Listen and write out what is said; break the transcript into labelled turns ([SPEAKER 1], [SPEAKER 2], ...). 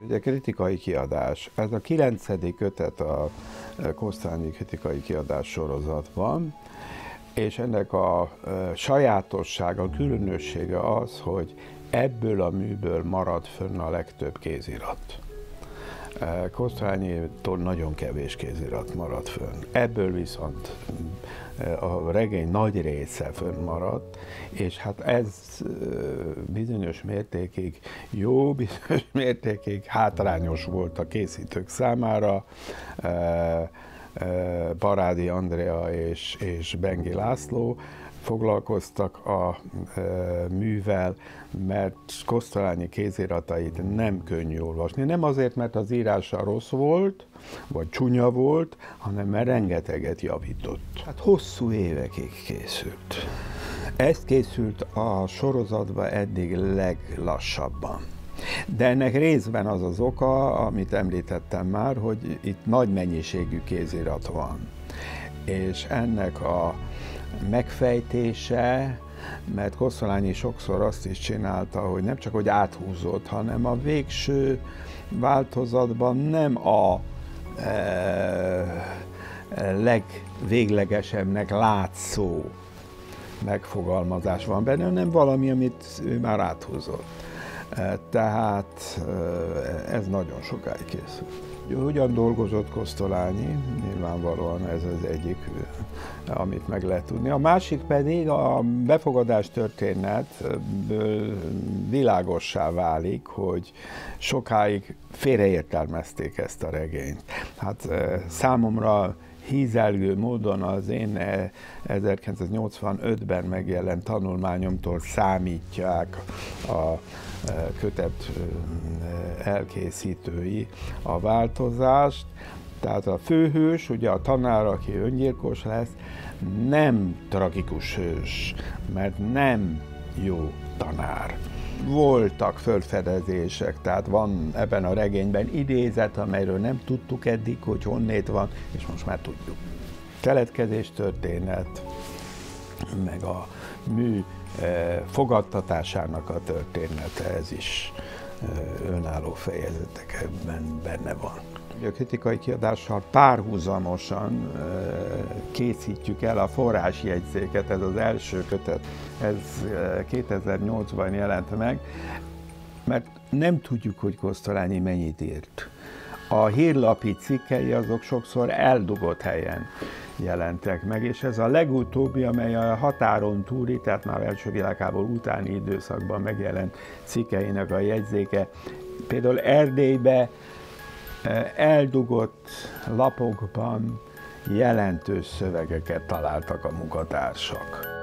[SPEAKER 1] Ugye kritikai kiadás. Ez a 9. kötet a Kosztolányi kritikai kiadás sorozatban, és ennek a sajátossága, a különössége az, hogy ebből a műből marad fönn a legtöbb kézirat. Kosztolányitól nagyon kevés kézirat maradt fönn. Ebből viszont a regény nagy része fönnmaradt, és hát ez bizonyos mértékig jó, bizonyos mértékig hátrányos volt a készítők számára. Barádi Andrea és Bengi László foglalkoztak a művel, mert Kosztolányi kéziratait nem könnyű olvasni. Nem azért, mert az írása rossz volt, vagy csúnya volt, hanem mert rengeteget javított. Hát hosszú évekig készült. Ez készült a sorozatban eddig leglassabban. De ennek részben az az oka, amit említettem már, hogy itt nagy mennyiségű kézirat van. És ennek a megfejtése, mert Kosztolányi sokszor azt is csinálta, hogy nem csak hogy áthúzott, hanem a végső változatban nem a legvéglegesebbnek látszó megfogalmazás van benne, hanem valami, amit ő már áthúzott. Tehát ez nagyon sokáig készült. Hogyan dolgozott Kosztolányi? Nyilvánvalóan ez az egyik, amit meg lehet tudni. A másik pedig a befogadás történetből világossá válik, hogy sokáig félreértelmezték ezt a regényt. Hát számomra hízelgő módon az én 1985-ben megjelent tanulmányomtól számítják a kötet elkészítői a változást. Tehát a főhős, ugye a tanár, aki öngyilkos lesz, nem tragikus hős, mert nem jó tanár. Voltak fölfedezések, tehát van ebben a regényben idézet, amelyről nem tudtuk eddig, hogy honnét van, és most már tudjuk. Keletkezés történet, meg a mű fogadtatásának a története, ez is önálló fejezetekben benne van. A kritikai kiadással párhuzamosan készítjük el a forrásjegyzéket, ez az első kötet, ez 2008-ban jelent meg, mert nem tudjuk, hogy Kosztolányi mennyit írt. A hírlapi cikkei azok sokszor eldugott helyen jelentek meg, és ez a legutóbbi, amely a határon túli, tehát már első világháború utáni időszakban megjelent cikkeinek a jegyzéke. Például Erdélybe eldugott lapokban jelentős szövegeket találtak a munkatársak.